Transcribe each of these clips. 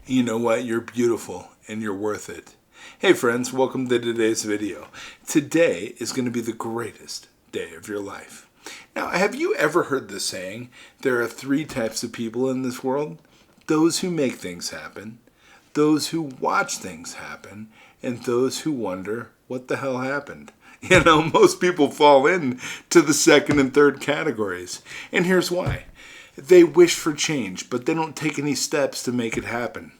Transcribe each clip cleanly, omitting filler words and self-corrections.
You know what? You're beautiful and you're worth it. Hey friends, welcome to today's video. Today is going to be the greatest day of your life. Now, have you ever heard the saying, there are three types of people in this world? Those who make things happen, those who watch things happen, and those who wonder what the hell happened. You know, most people fall into the second and third categories. And here's why. They wish for change, but they don't take any steps to make it happen.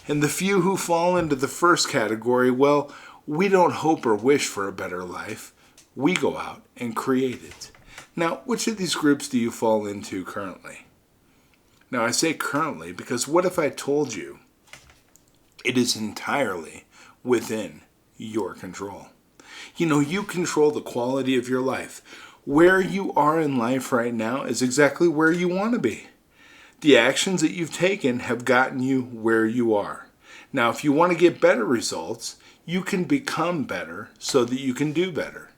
And the few who fall into the first category, well, we don't hope or wish for a better life. We go out and create it. Now, which of these groups do you fall into currently? Now, I say currently because what if I told you it is entirely within your control? You know, you control the quality of your life. Where you are in life right now is exactly where you want to be. The actions that you've taken have gotten you where you are. Now, if you want to get better results, you can become better so that you can do better.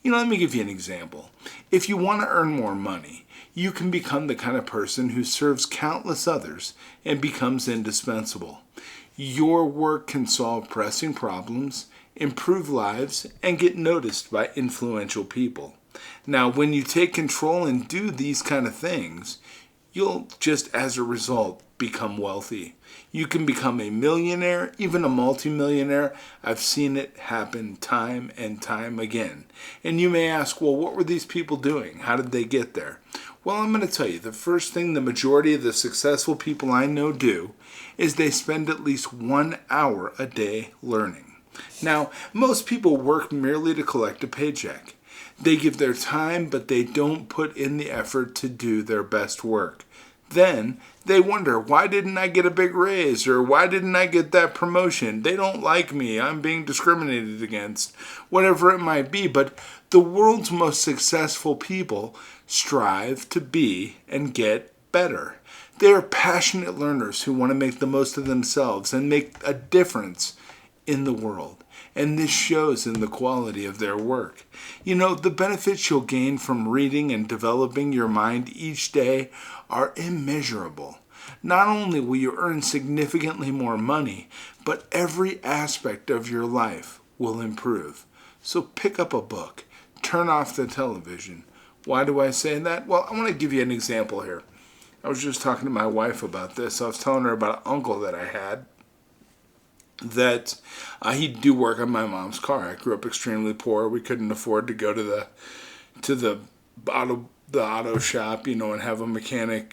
You know, let me give you an example. If you want to earn more money, you can become the kind of person who serves countless others and becomes indispensable. Your work can solve pressing problems, improve lives, and get noticed by influential people. Now, when you take control and do these kind of things, you'll just as a result become wealthy. You can become a millionaire, even a multimillionaire. I've seen it happen time and time again. And you may ask, well, what were these people doing? How did they get there? Well, I'm going to tell you, the first thing the majority of the successful people I know do is they spend at least 1 hour a day learning. Now, most people work merely to collect a paycheck. They give their time, but they don't put in the effort to do their best work. Then they wonder, why didn't I get a big raise? Or why didn't I get that promotion? They don't like me. I'm being discriminated against. Whatever it might be. But the world's most successful people strive to be and get better. They are passionate learners who want to make the most of themselves and make a difference in the world. And this shows in the quality of their work. You know, the benefits you'll gain from reading and developing your mind each day are immeasurable. Not only will you earn significantly more money, but every aspect of your life will improve. So pick up a book. Turn off the television. Why do I say that? Well, I want to give you an example here. I was just talking to my wife about this. I was telling her about an uncle that I had that he'd do work on my mom's car. I grew up extremely poor. We couldn't afford to go to the auto shop, you know, and have a mechanic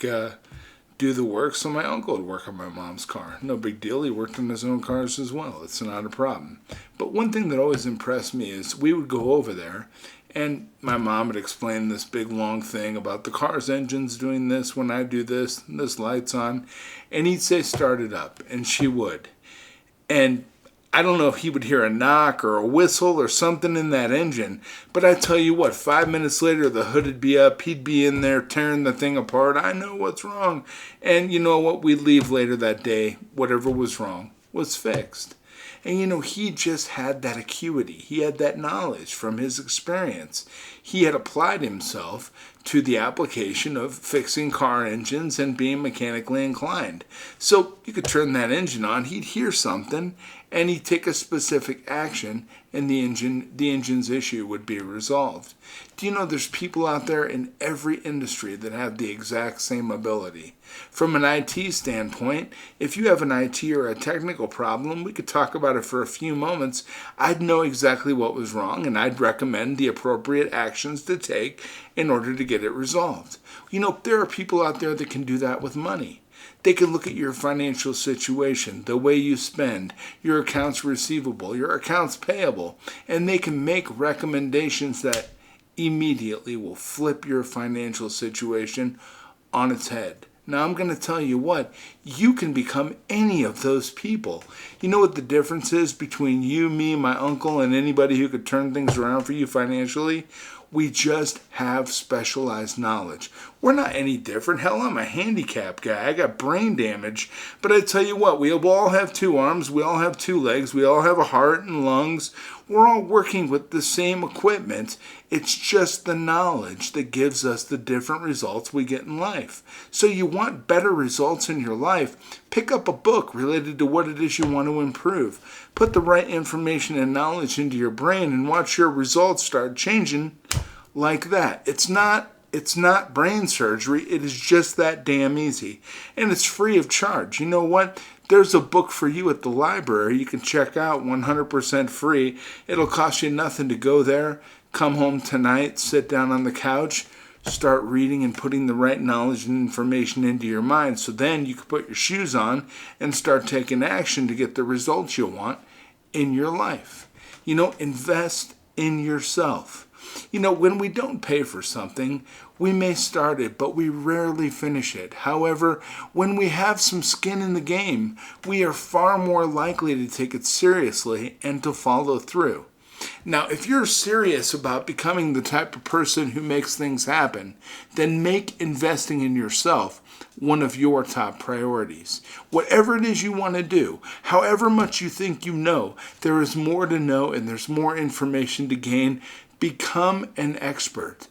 do the work. So my uncle would work on my mom's car. No big deal. He worked on his own cars as well. It's not a problem. But one thing that always impressed me is we would go over there, and my mom would explain this big long thing about the car's engine's doing this when I do this, and this light's on, and he'd say start it up, and she would. And I don't know if he would hear a knock or a whistle or something in that engine, but I tell you what, 5 minutes later the hood would be up, he'd be in there tearing the thing apart. I know what's wrong. And you know what, we'd leave later that day, whatever was wrong was fixed. And you know, he just had that acuity. He had that knowledge from his experience. He had applied himself to the application of fixing car engines and being mechanically inclined. So you could turn that engine on, he'd hear something, and he'd take a specific action, and the engine's issue would be resolved. Do you know there's people out there in every industry that have the exact same ability? From an IT standpoint, if you have an IT or a technical problem, we could talk about it for a few moments. I'd know exactly what was wrong, and I'd recommend the appropriate actions to take in order to get it resolved. You know, there are people out there that can do that with money. They can look at your financial situation, the way you spend, your accounts receivable, your accounts payable, and they can make recommendations that immediately will flip your financial situation on its head. Now, I'm going to tell you what, you can become any of those people. You know what the difference is between you, me, my uncle, and anybody who could turn things around for you financially? We just have specialized knowledge. We're not any different. Hell, I'm a handicapped guy. I got brain damage. But I tell you what, we all have 2 arms. We all have 2 legs. We all have a heart and lungs. We're all working with the same equipment. It's just the knowledge that gives us the different results we get in life. So you want better results in your life, pick up a book related to what it is you want to improve. Put the right information and knowledge into your brain and watch your results start changing like that. It's not brain surgery. It is just that damn easy. And it's free of charge. You know what? There's a book for you at the library you can check out 100% free. It'll cost you nothing to go there. Come home tonight, sit down on the couch, start reading and putting the right knowledge and information into your mind. So then you can put your shoes on and start taking action to get the results you want in your life. Invest in yourself. When we don't pay for something, we may start it, but we rarely finish it. However, when we have some skin in the game, we are far more likely to take it seriously and to follow through. Now, if you're serious about becoming the type of person who makes things happen, then make investing in yourself one of your top priorities. Whatever it is you want to do, however much you think you know, there is more to know and there's more information to gain. Become an expert.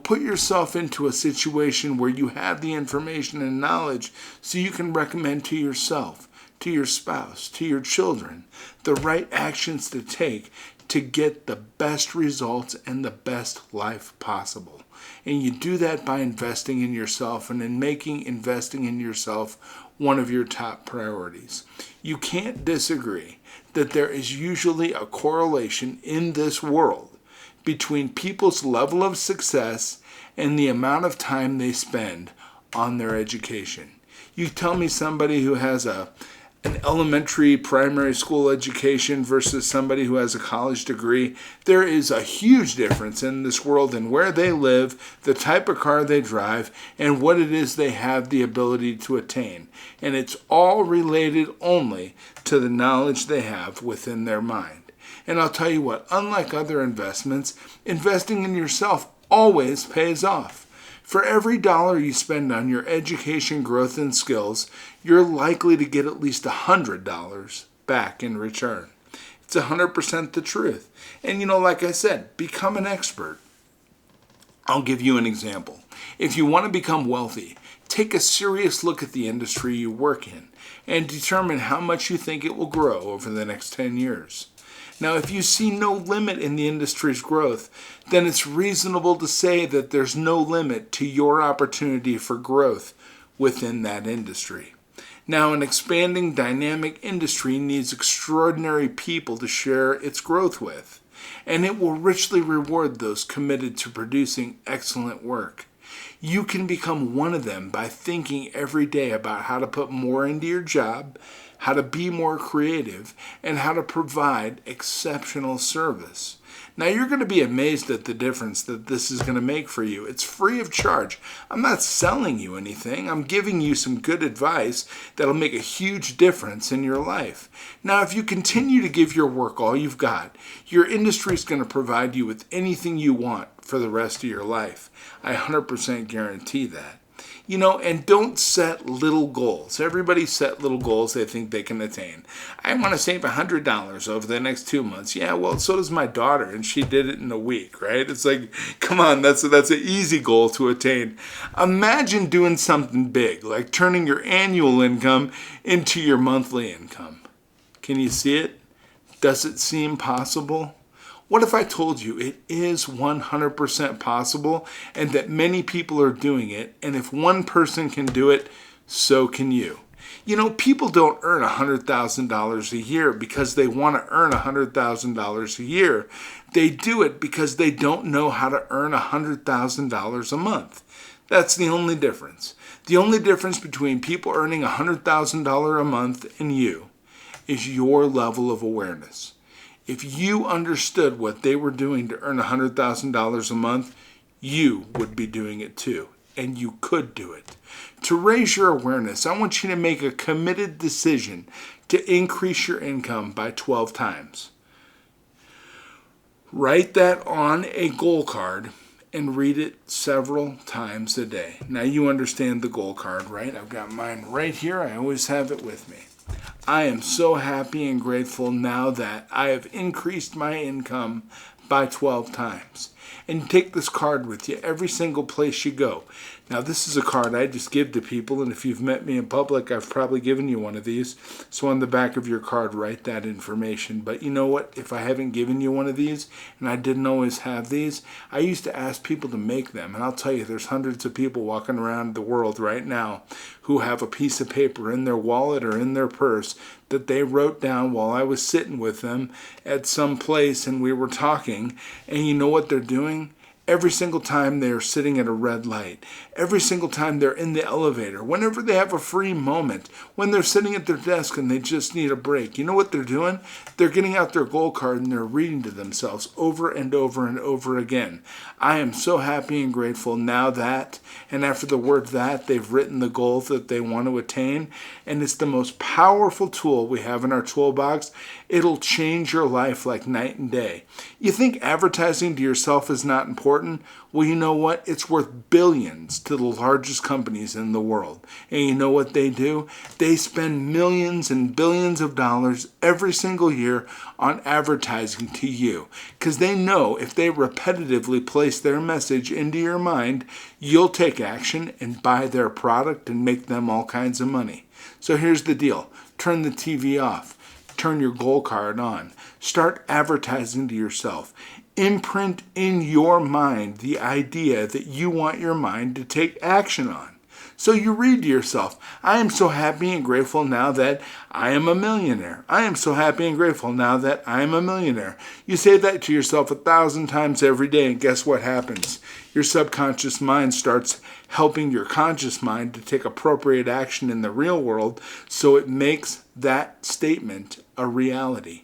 Put yourself into a situation where you have the information and knowledge so you can recommend to yourself, to your spouse, to your children, the right actions to take to get the best results and the best life possible. And you do that by investing in yourself and in making investing in yourself one of your top priorities. You can't disagree that there is usually a correlation in this world between people's level of success and the amount of time they spend on their education. You tell me somebody who has an elementary, primary school education versus somebody who has a college degree, there is a huge difference in this world in where they live, the type of car they drive, and what it is they have the ability to attain. And it's all related only to the knowledge they have within their mind. And I'll tell you what, unlike other investments, investing in yourself always pays off. For every dollar you spend on your education, growth, and skills, you're likely to get at least $100 back in return. It's 100% the truth. And like I said, become an expert. I'll give you an example. If you want to become wealthy, take a serious look at the industry you work in and determine how much you think it will grow over the next 10 years. Now, if you see no limit in the industry's growth, then it's reasonable to say that there's no limit to your opportunity for growth within that industry. Now, an expanding dynamic industry needs extraordinary people to share its growth with, and it will richly reward those committed to producing excellent work. You can become one of them by thinking every day about how to put more into your job, how to be more creative, and how to provide exceptional service. Now, you're going to be amazed at the difference that this is going to make for you. It's free of charge. I'm not selling you anything. I'm giving you some good advice that'll make a huge difference in your life. Now, if you continue to give your work all you've got, your industry is going to provide you with anything you want for the rest of your life. I 100% guarantee that. And don't set little goals. Everybody set little goals they think they can attain. I want to save $100 over the next 2 months. Yeah, well, so does my daughter, and she did it in a week, right? It's like, come on, that's an easy goal to attain. Imagine doing something big, like turning your annual income into your monthly income. Can you see it? Does it seem possible? What if I told you it is 100% possible and that many people are doing it, and if one person can do it, so can you? People don't earn $100,000 a year because they want to earn $100,000 a year. They do it because they don't know how to earn $100,000 a month. That's the only difference. The only difference between people earning $100,000 a month and you is your level of awareness. If you understood what they were doing to earn $100,000 a month, you would be doing it too, and you could do it. To raise your awareness, I want you to make a committed decision to increase your income by 12 times. Write that on a goal card and read it several times a day. Now you understand the goal card, right? I've got mine right here. I always have it with me. I am so happy and grateful now that I have increased my income by 12 times. And you take this card with you every single place you go. Now, this is a card I just give to people, and if you've met me in public, I've probably given you one of these. So on the back of your card, write that information. But you know what? If I haven't given you one of these, and I didn't always have these, I used to ask people to make them. And I'll tell you, there's hundreds of people walking around the world right now who have a piece of paper in their wallet or in their purse that they wrote down while I was sitting with them at some place and we were talking. And you know what they're doing? Every single time they're sitting at a red light, every single time they're in the elevator, whenever they have a free moment, when they're sitting at their desk and they just need a break, you know what they're doing? They're getting out their goal card and they're reading to themselves over and over and over again. I am so happy and grateful now that, and after the word that, they've written the goals that they want to attain, and it's the most powerful tool we have in our toolbox. It'll change your life like night and day. You think advertising to yourself is not important? Well, you know what? It's worth billions to the largest companies in the world. And you know what they do? They spend millions and billions of dollars every single year on advertising to you. Because they know if they repetitively place their message into your mind, you'll take action and buy their product and make them all kinds of money. So here's the deal. Turn the TV off. Turn your goal card on. Start advertising to yourself. Imprint in your mind the idea that you want your mind to take action on. So you read to yourself, I am so happy and grateful now that I am a millionaire. I am so happy and grateful now that I am a millionaire. You say that to yourself 1,000 times every day, and guess what happens? Your subconscious mind starts helping your conscious mind to take appropriate action in the real world, so it makes that statement a reality.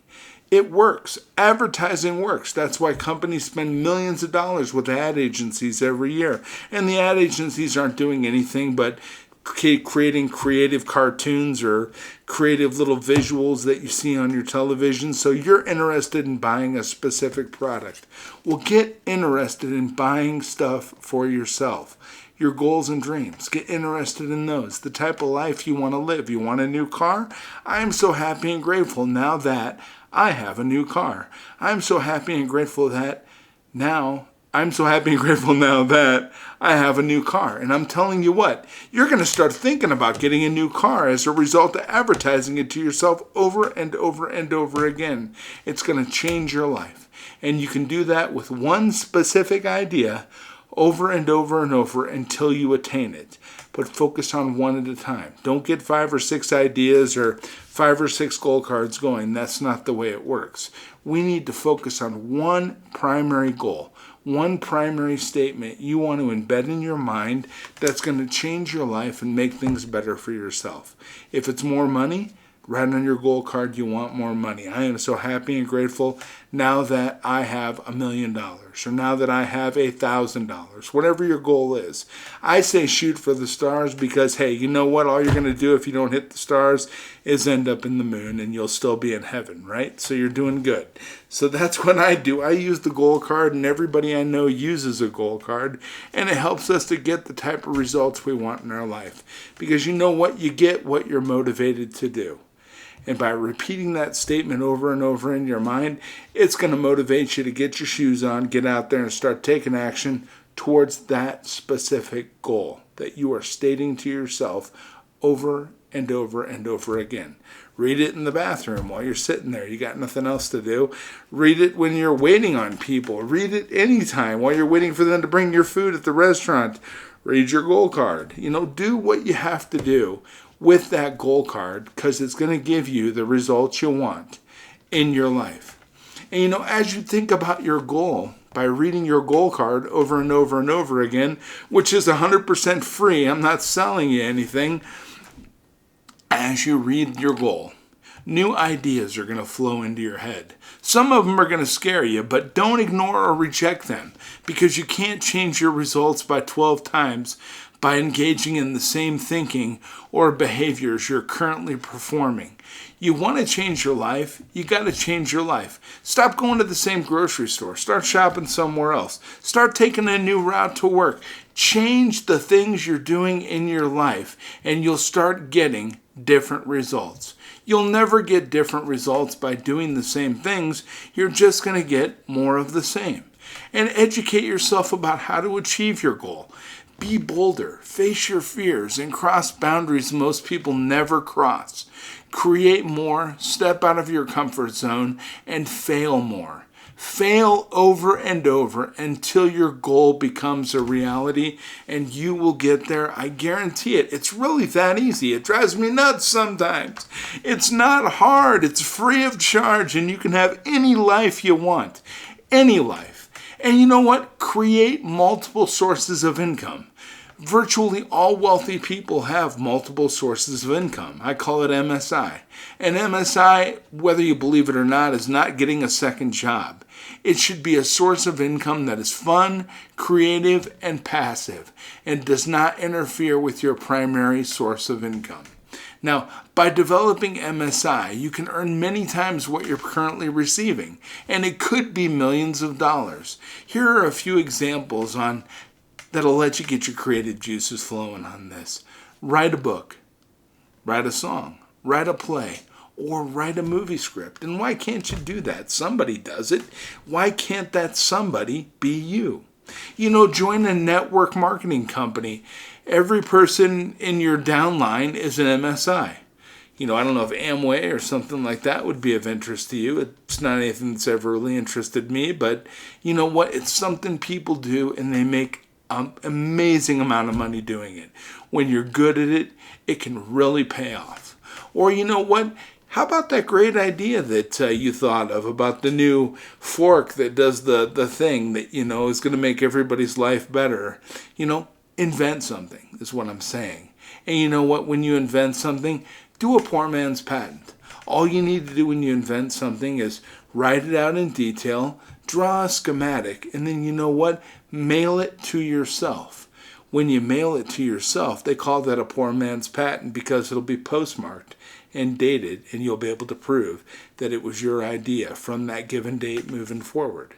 It works. Advertising works. That's why companies spend millions of dollars with ad agencies every year. And the ad agencies aren't doing anything but creating creative cartoons or creative little visuals that you see on your television. So you're interested in buying a specific product. Well, get interested in buying stuff for yourself. Your goals and dreams. Get interested in those. The type of life you want to live. You want a new car? I am so happy and grateful now that I have a new car. I'm so happy and grateful that now I have a new car. And I'm telling you what, you're going to start thinking about getting a new car as a result of advertising it to yourself over and over and over again. It's going to change your life. And you can do that with one specific idea over and over and over until you attain it. But focus on one at a time. Don't get 5 or 6 ideas or 5 or 6 goal cards going. That's not the way it works. We need to focus on one primary goal, one primary statement you want to embed in your mind that's going to change your life and make things better for yourself. If it's more money, write on your goal card you want more money. I am so happy and grateful now that I have $1 million, or now that I have $1,000, whatever your goal is. I say shoot for the stars because, hey, you know what? All you're going to do if you don't hit the stars is end up in the moon and you'll still be in heaven, right? So you're doing good. So that's what I do. I use the goal card, and everybody I know uses a goal card, and it helps us to get the type of results we want in our life. Because you know what? You get what you're motivated to do. And by repeating that statement over and over in your mind, it's going to motivate you to get your shoes on, get out there and start taking action towards that specific goal that you are stating to yourself over and over and over again. Read it in the bathroom while you're sitting there. You got nothing else to do. Read it when you're waiting on people. Read it anytime while you're waiting for them to bring your food at the restaurant. Read your goal card. Do what you have to do with that goal card, because it's going to give you the results you want in your life. And as you think about your goal, by reading your goal card over and over and over again, which is 100% free, I'm not selling you anything, as you read your goal, new ideas are going to flow into your head. Some of them are going to scare you, but don't ignore or reject them, because you can't change your results by 12 times by engaging in the same thinking or behaviors you're currently performing. You want to change your life, you got to change your life. Stop going to the same grocery store. Start shopping somewhere else. Start taking a new route to work. Change the things you're doing in your life, and you'll start getting different results. You'll never get different results by doing the same things. You're just going to get more of the same. And educate yourself about how to achieve your goal. Be bolder, face your fears, and cross boundaries most people never cross. Create more, step out of your comfort zone, and fail more. Fail over and over until your goal becomes a reality, and you will get there. I guarantee it. It's really that easy. It drives me nuts sometimes. It's not hard. It's free of charge, and you can have any life you want. Any life. And you know what? Create multiple sources of income. Virtually all wealthy people have multiple sources of income. I call it MSI. And MSI, whether you believe it or not, is not getting a second job. It should be a source of income that is fun, creative, and passive, and does not interfere with your primary source of income. Now, by developing MSI, you can earn many times what you're currently receiving, and it could be millions of dollars. Here are a few examples that'll let you get your creative juices flowing on this. Write a book, write a song, write a play, or write a movie script. And why can't you do that? Somebody does it. Why can't that somebody be you? Join a network marketing company. Every person in your downline is an MSI. I don't know if Amway or something like that would be of interest to you. It's not anything that's ever really interested me, but you know what? It's something people do, and they make an amazing amount of money doing it. When you're good at it, it can really pay off. Or you know what? How about that great idea that you thought of about the new fork that does the thing that, is going to make everybody's life better? Invent something is what I'm saying. And you know what? When you invent something, do a poor man's patent. All you need to do when you invent something is write it out in detail, draw a schematic, and then you know what? Mail it to yourself. When you mail it to yourself, they call that a poor man's patent because it'll be postmarked and dated, and you'll be able to prove that it was your idea from that given date moving forward.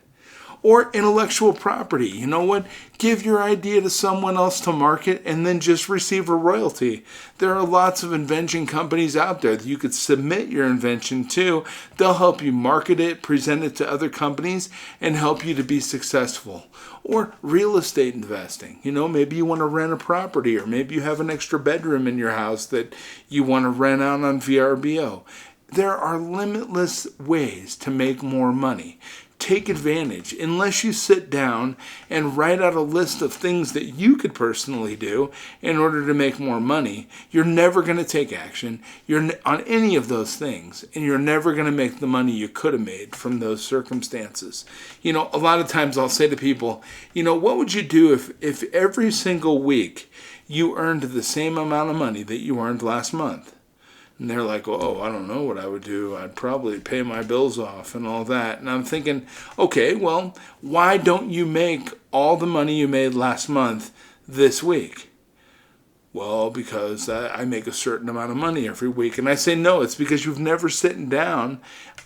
Or intellectual property. You know what? Give your idea to someone else to market and then just receive a royalty. There are lots of invention companies out there that you could submit your invention to. They'll help you market it, present it to other companies, and help you to be successful. Or real estate investing. Maybe you want to rent a property, or maybe you have an extra bedroom in your house that you want to rent out on VRBO. There are limitless ways to make more money. Take advantage. Unless you sit down and write out a list of things that you could personally do in order to make more money, you're never going to take action on any of those things, and you're never going to make the money you could have made from those circumstances. A lot of times I'll say to people, what would you do if every single week you earned the same amount of money that you earned last month? And they're like, oh, I don't know what I would do. I'd probably pay my bills off and all that. And I'm thinking, okay, well, why don't you make all the money you made last month this week? Well, because I make a certain amount of money every week. And I say, no, it's because you've never sat down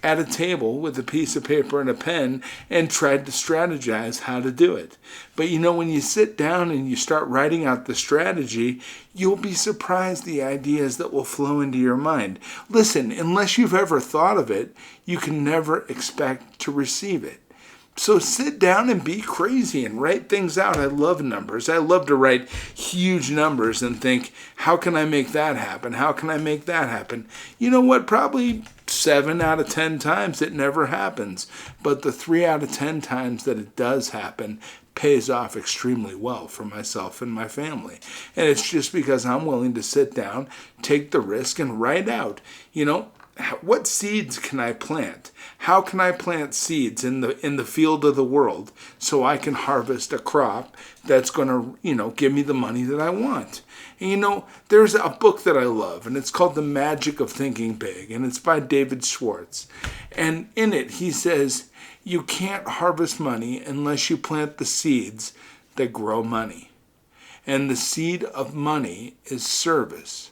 at a table with a piece of paper and a pen and tried to strategize how to do it. But when you sit down and you start writing out the strategy, you'll be surprised the ideas that will flow into your mind. Listen, unless you've ever thought of it, you can never expect to receive it. So sit down and be crazy and write things out. I love numbers. I love to write huge numbers and think, how can I make that happen? How can I make that happen? You know what? Probably 7 out of 10 times it never happens. But the 3 out of 10 times that it does happen pays off extremely well for myself and my family. And it's just because I'm willing to sit down, take the risk, and write out, what seeds can I plant? How can I plant seeds in the field of the world so I can harvest a crop that's going to, give me the money that I want? And there's a book that I love, and it's called The Magic of Thinking Big, and it's by David Schwartz. And in it, he says, you can't harvest money unless you plant the seeds that grow money. And the seed of money is service.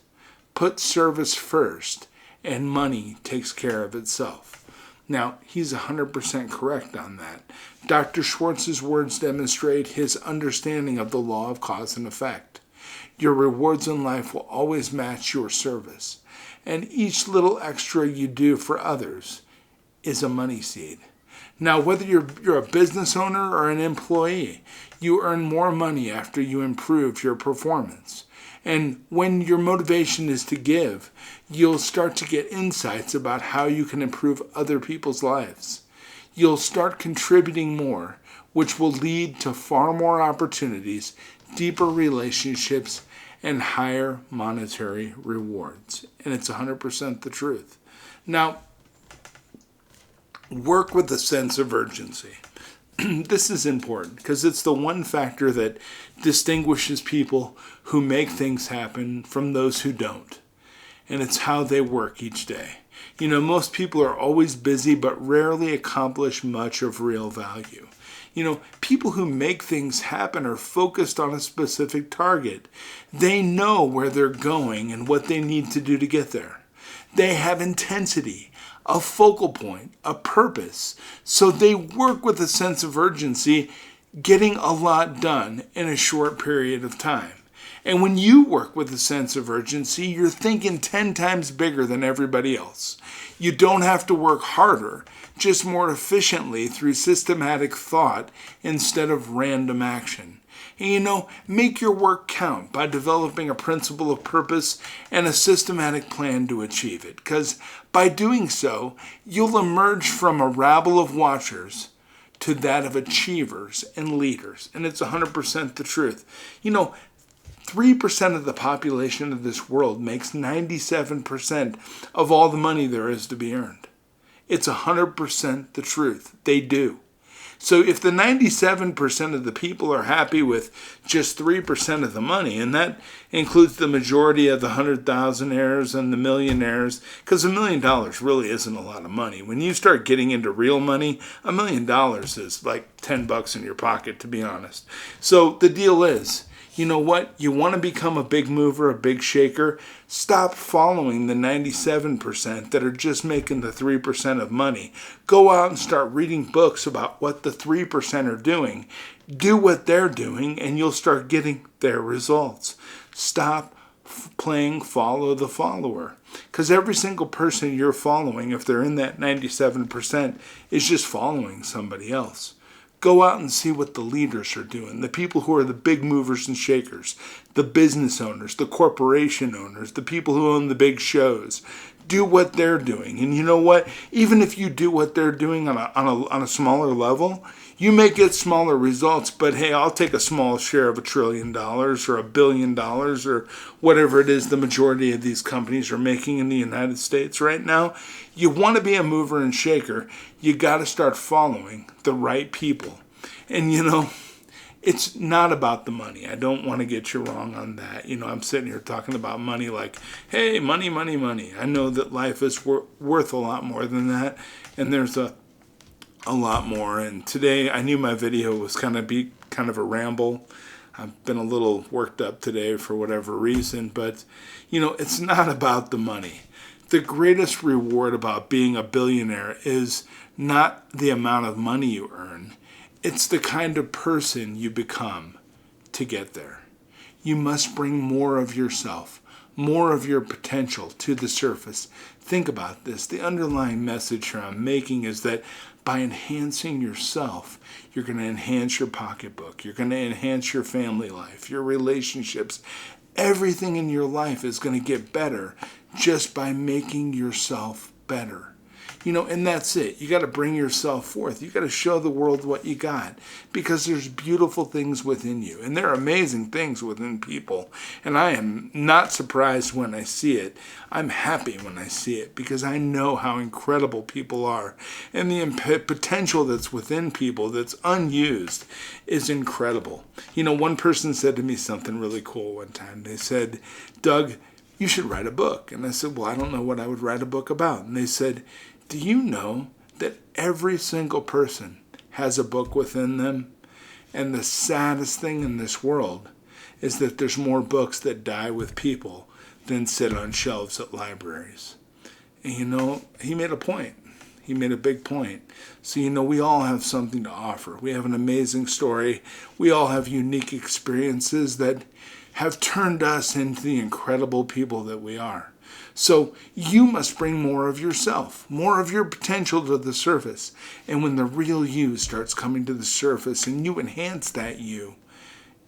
Put service first, and money takes care of itself. Now, he's 100% correct on that. Dr. Schwartz's words demonstrate his understanding of the law of cause and effect. Your rewards in life will always match your service, and each little extra you do for others is a money seed. Now, whether you're a business owner or an employee, you earn more money after you improve your performance. And when your motivation is to give, you'll start to get insights about how you can improve other people's lives. You'll start contributing more, which will lead to far more opportunities, deeper relationships, and higher monetary rewards. And it's 100% the truth. Now, work with a sense of urgency. This is important because it's the one factor that distinguishes people who make things happen from those who don't. And it's how they work each day. You know, most people are always busy but rarely accomplish much of real value. You know, people who make things happen are focused on a specific target. They know where they're going and what they need to do to get there. They have intensity, a focal point, a purpose. So they work with a sense of urgency, getting a lot done in a short period of time. And when you work with a sense of urgency, you're thinking 10 times bigger than everybody else. You don't have to work harder, just more efficiently through systematic thought instead of random action. And you know, make your work count by developing a principle of purpose and a systematic plan to achieve it. Because by doing so, you'll emerge from a rabble of watchers to that of achievers and leaders. And it's 100% the truth. You know, 3% of the population of this world makes 97% of all the money there is to be earned. It's 100% the truth. They do. So if the 97% of the people are happy with just 3% of the money, and that includes the majority of the 100,000aires and the millionaires, because $1 million really isn't a lot of money. When you start getting into real money, $1 million is like $10 in your pocket, to be honest. So the deal is, you know what? You want to become a big mover, a big shaker? Stop following the 97% that are just making the 3% of money. Go out and start reading books about what the 3% are doing. Do what they're doing, and you'll start getting their results. Stop playing follow the follower. Because every single person you're following, if they're in that 97%, is just following somebody else. Go out and see what the leaders are doing, the people who are the big movers and shakers, the business owners, the corporation owners, the people who own the big shows. Do what they're doing. And you know what? Even if you do what they're doing on a smaller level, you may get smaller results, but hey, I'll take a small share of $1 trillion or $1 billion or whatever it is the majority of these companies are making in the United States right now. You want to be a mover and shaker, you got to start following the right people. And you know, it's not about the money. I don't want to get you wrong on that. You know, I'm sitting here talking about money like, hey, money, money, money. I know that life is worth a lot more than that, and there's a lot more. And today I knew my video was kind of a ramble. I've been a little worked up today for whatever reason, but you know, it's not about the money. The greatest reward about being a billionaire is not the amount of money you earn. It's the kind of person you become to get there. You must bring more of yourself, more of your potential to the surface. Think about this. The underlying message here I'm making is that by enhancing yourself, you're going to enhance your pocketbook. You're going to enhance your family life, your relationships. Everything in your life is going to get better just by making yourself better. You know, and that's it. You got to bring yourself forth. You got to show the world what you got, because there's beautiful things within you, and there are amazing things within people. And I am not surprised when I see it. I'm happy when I see it, because I know how incredible people are, and the potential that's within people that's unused is incredible. You know, one person said to me something really cool one time. They said, "Doug, you should write a book." And I said, "Well, I don't know what I would write a book about." And they said, "Do you know that every single person has a book within them? And the saddest thing in this world is that there's more books that die with people than sit on shelves at libraries. And he made a point. He made a big point. So, we all have something to offer. We have an amazing story. We all have unique experiences that have turned us into the incredible people that we are. So you must bring more of yourself, more of your potential to the surface. And when the real you starts coming to the surface and you enhance that you,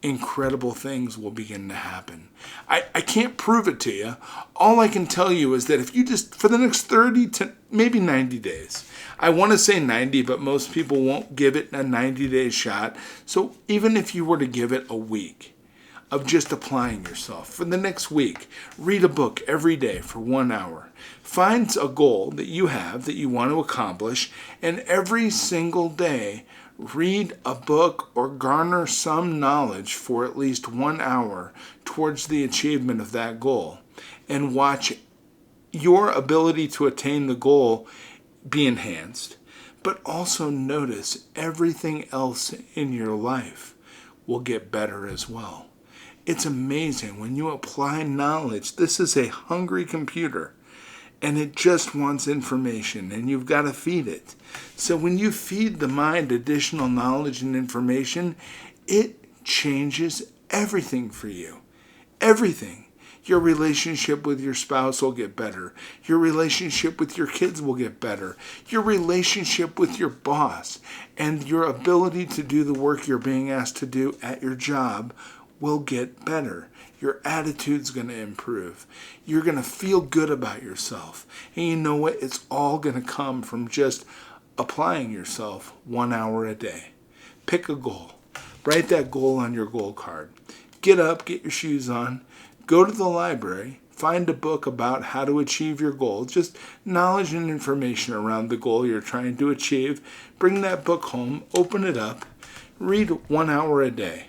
incredible things will begin to happen. I can't prove it to you. All I can tell you is that if you just, for the next 30 to maybe 90 days, I want to say 90, but most people won't give it a 90-day shot. So even if you were to give it a week of just applying yourself, for the next week, read a book every day for 1 hour. Find a goal that you have that you want to accomplish, and every single day, read a book or garner some knowledge for at least 1 hour towards the achievement of that goal, and watch your ability to attain the goal be enhanced. But also notice everything else in your life will get better as well. It's amazing when you apply knowledge. This is a hungry computer, and it just wants information, and you've got to feed it. So when you feed the mind additional knowledge and information, it changes everything for you. Everything. Your relationship with your spouse will get better. Your relationship with your kids will get better. Your relationship with your boss and your ability to do the work you're being asked to do at your job will get better. Your attitude's going to improve. You're going to feel good about yourself. And you know what? It's all going to come from just applying yourself 1 hour a day. Pick a goal. Write that goal on your goal card. Get up, get your shoes on, go to the library, find a book about how to achieve your goal, just knowledge and information around the goal you're trying to achieve. Bring that book home, open it up, read 1 hour a day.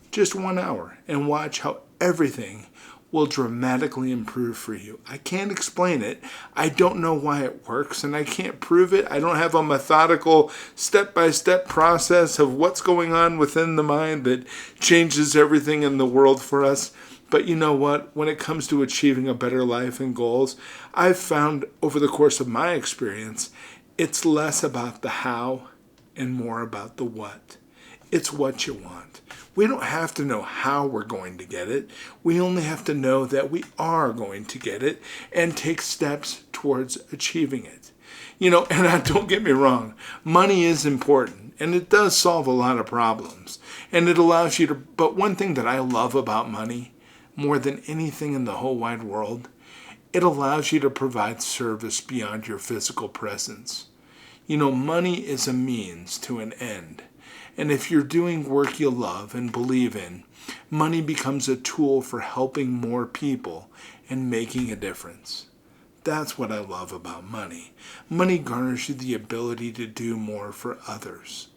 Just 1 hour, and watch how everything will dramatically improve for you. I can't explain it. I don't know why it works, and I can't prove it. I don't have a methodical step-by-step process of what's going on within the mind that changes everything in the world for us. But you know what? When it comes to achieving a better life and goals, I've found over the course of my experience, it's less about the how and more about the what. It's what you want. We don't have to know how we're going to get it. We only have to know that we are going to get it and take steps towards achieving it. And don't get me wrong, money is important and it does solve a lot of problems. And it allows you to, but one thing that I love about money, more than anything in the whole wide world, it allows you to provide service beyond your physical presence. Money is a means to an end. And if you're doing work you love and believe in, money becomes a tool for helping more people and making a difference. That's what I love about money. Money garners you the ability to do more for others.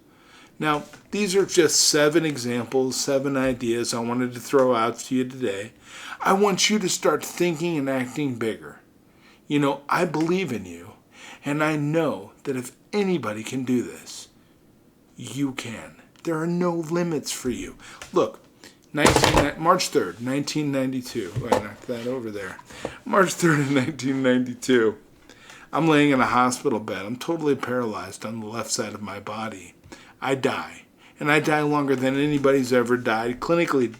Now, these are just 7 examples, 7 ideas I wanted to throw out to you today. I want you to start thinking and acting bigger. I believe in you, and I know that if anybody can do this, you can. There are no limits for you. Look, March 3rd, 1992. I knocked that over there. March 3rd, 1992. I'm laying in a hospital bed. I'm totally paralyzed on the left side of my body. I die. And I die longer than anybody's ever died. Clinically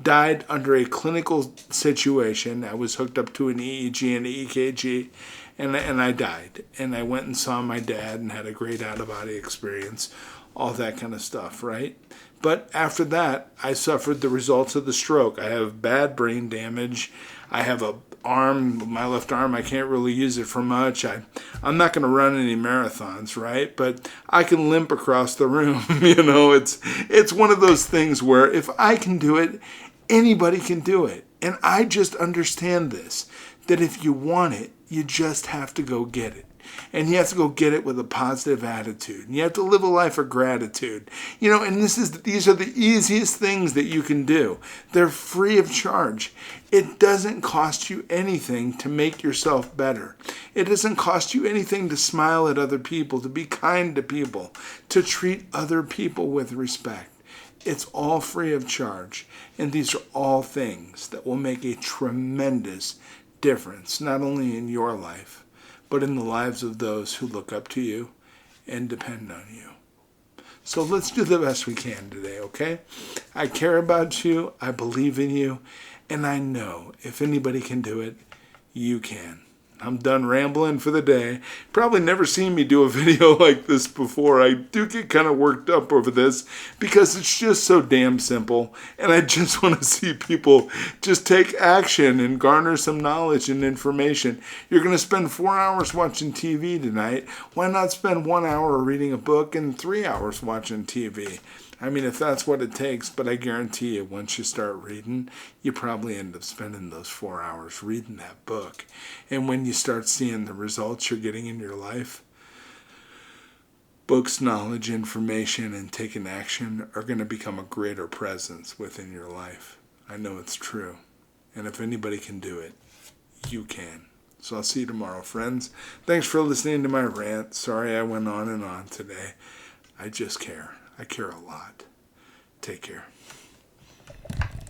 died under a clinical situation. I was hooked up to an EEG and an EKG. And I died. And I went and saw my dad and had a great out-of-body experience. All that kind of stuff, right? But after that, I suffered the results of the stroke. I have bad brain damage. I have my left arm, I can't really use it for much. I'm not going to run any marathons, right? But I can limp across the room. It's one of those things where if I can do it, anybody can do it. And I just understand this, that if you want it, you just have to go get it. And you have to go get it with a positive attitude. And you have to live a life of gratitude. And these are the easiest things that you can do. They're free of charge. It doesn't cost you anything to make yourself better. It doesn't cost you anything to smile at other people, to be kind to people, to treat other people with respect. It's all free of charge. And these are all things that will make a tremendous difference, not only in your life, but in the lives of those who look up to you and depend on you. So let's do the best we can today, okay? I care about you, I believe in you, and I know if anybody can do it, you can. I'm done rambling for the day. Probably never seen me do a video like this before. I do get kind of worked up over this because it's just so damn simple. And I just want to see people just take action and garner some knowledge and information. You're going to spend 4 hours watching TV tonight. Why not spend 1 hour reading a book and 3 hours watching TV? I mean, if that's what it takes, but I guarantee you, once you start reading, you probably end up spending those 4 hours reading that book. And when you start seeing the results you're getting in your life, books, knowledge, information, and taking action are going to become a greater presence within your life. I know it's true. And if anybody can do it, you can. So I'll see you tomorrow, friends. Thanks for listening to my rant. Sorry I went on and on today. I just care. I care a lot. Take care.